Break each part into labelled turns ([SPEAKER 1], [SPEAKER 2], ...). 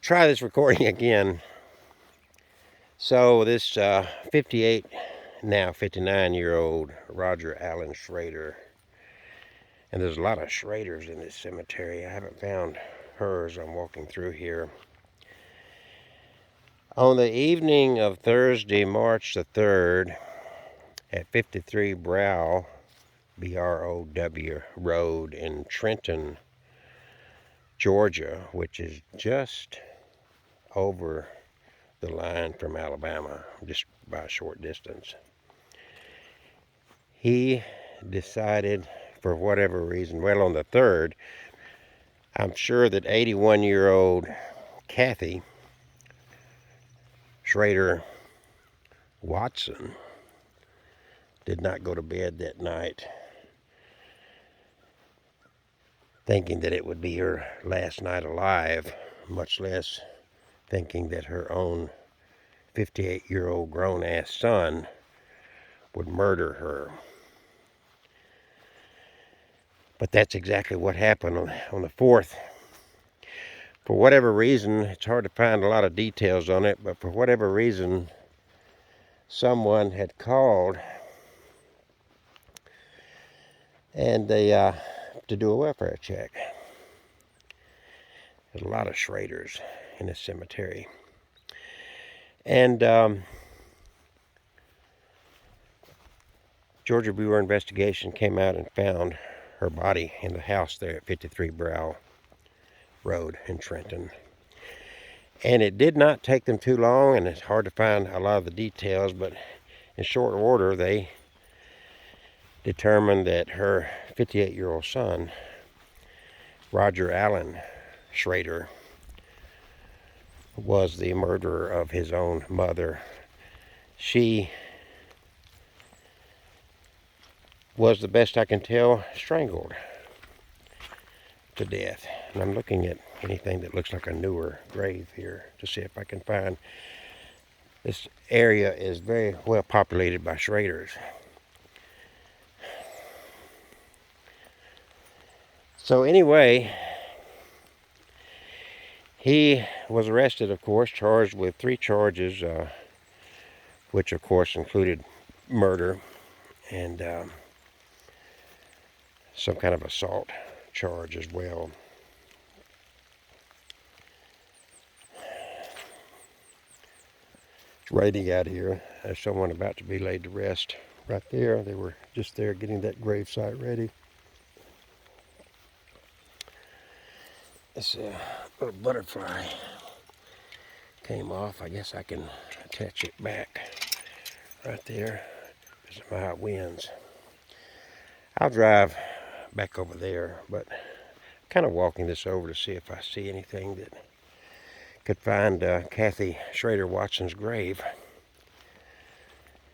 [SPEAKER 1] try this recording again. So this 58, now 59-year-old Roger Allen Schrader, and there's a lot of Schraders in this cemetery. I haven't found hers. I'm walking through here. On the evening of Thursday, March the 3rd, at 53 Brow, B-R-O-W Road in Trenton, Georgia, which is just over the line from Alabama, just by a short distance. He decided, for whatever reason, well, on the 3rd, I'm sure that 81-year-old Kathy Schrader Watson did not go to bed that night thinking that it would be her last night alive, much less thinking that her own 58-year-old grown-ass son would murder her. But that's exactly what happened on the 4th. For whatever reason, it's hard to find a lot of details on it, but for whatever reason, someone had called and they to do a welfare check. There's a lot of Schraders in this cemetery. And Georgia Bureau of Investigation came out and found her body in the house there at 53 Brow Road in Trenton. And it did not take them too long, and it's hard to find a lot of the details, but in short order, they determined that her 58-year-old son, Roger Allen Schrader, was the murderer of his own mother. She was, the best I can tell, strangled to death. And I'm looking at anything that looks like a newer grave here to see if I can find. This area is very well populated by Schraders. So anyway, he was arrested, of course, charged with 3 charges, which of course included murder and some kind of assault charge as well. It's raining out here. There's someone about to be laid to rest right there. They were just there getting that gravesite ready. This little butterfly came off. I guess I can attach it back right there because of my winds. I'll drive back over there, but kind of walking this over to see if I see anything that could find Kathy Schrader Watson's grave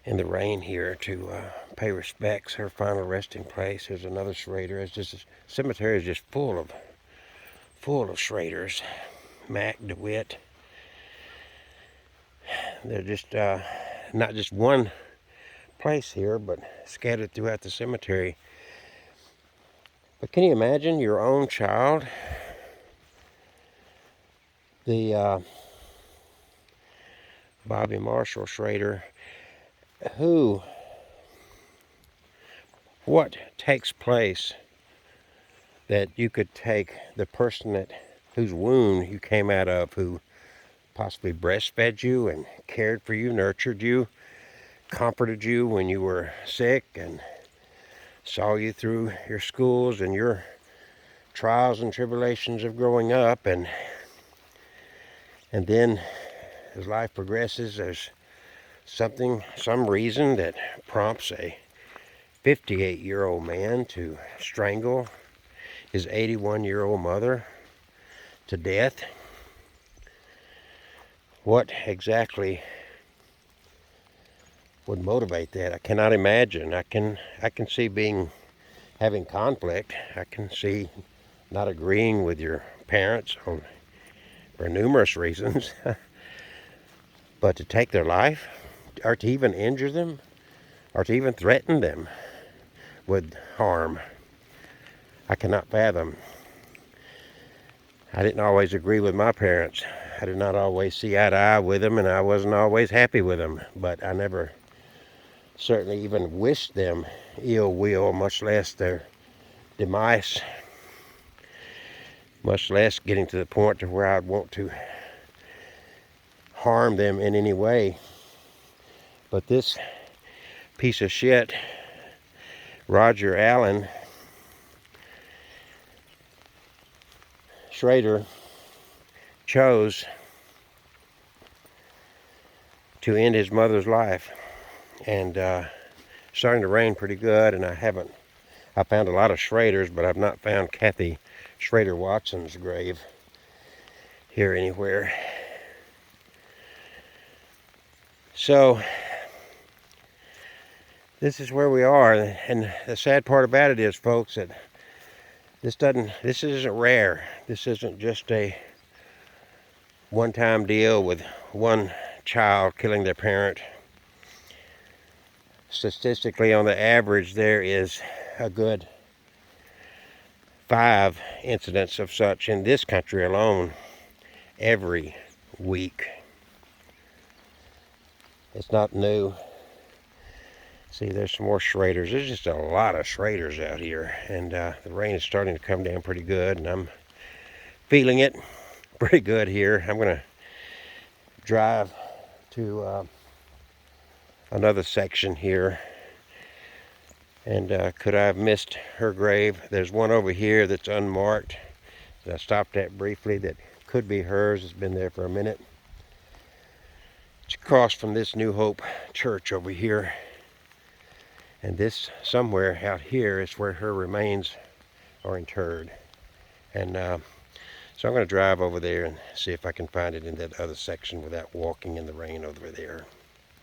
[SPEAKER 1] in the rain here to pay respects. Her final resting place. There's another Schrader. It's just, the cemetery is just full of Schraders. Mac, DeWitt. They're just not just one place here, but scattered throughout the cemetery. But can you imagine your own child? The Bobby Marshall Schrader, what takes place that you could take the person whose wound you came out of, who possibly breastfed you and cared for you, nurtured you, comforted you when you were sick, and saw you through your schools and your trials and tribulations of growing up, and then as life progresses, there's some reason that prompts a 58-year-old man to strangle his 81-year-old mother to death. What exactly would motivate that? I cannot imagine. I can see having conflict. I can see not agreeing with your parents for numerous reasons. But to take their life, or to even injure them, or to even threaten them with harm, I cannot fathom I didn't always agree with my parents. I did not always see eye to eye with them, and I wasn't always happy with them. But I never certainly even wished them ill will, much less their demise, much less getting to the point to where I'd want to harm them in any way. But this piece of shit, Roger Allen Schrader, chose to end his mother's life. And it's starting to rain pretty good, and I found a lot of Schraders, but I've not found Kathy Schrader Watson's grave here anywhere. So this is where we are, and the sad part about it is, folks, that this isn't rare. This isn't just a one-time deal with one child killing their parent. Statistically, on the average, there is a good 5 incidents of such in this country alone every week. It's not new. See, there's some more Schraders. There's just a lot of Schraders out here, and the rain is starting to come down pretty good, and I'm feeling it pretty good here. I'm going to drive to another section here, and could I have missed her grave? There's one over here that's unmarked that I stopped at briefly that could be hers. It's been there for a minute. It's across from this New Hope church over here. And this, somewhere out here, is where her remains are interred. And so I'm going to drive over there and see if I can find it in that other section without walking in the rain over there.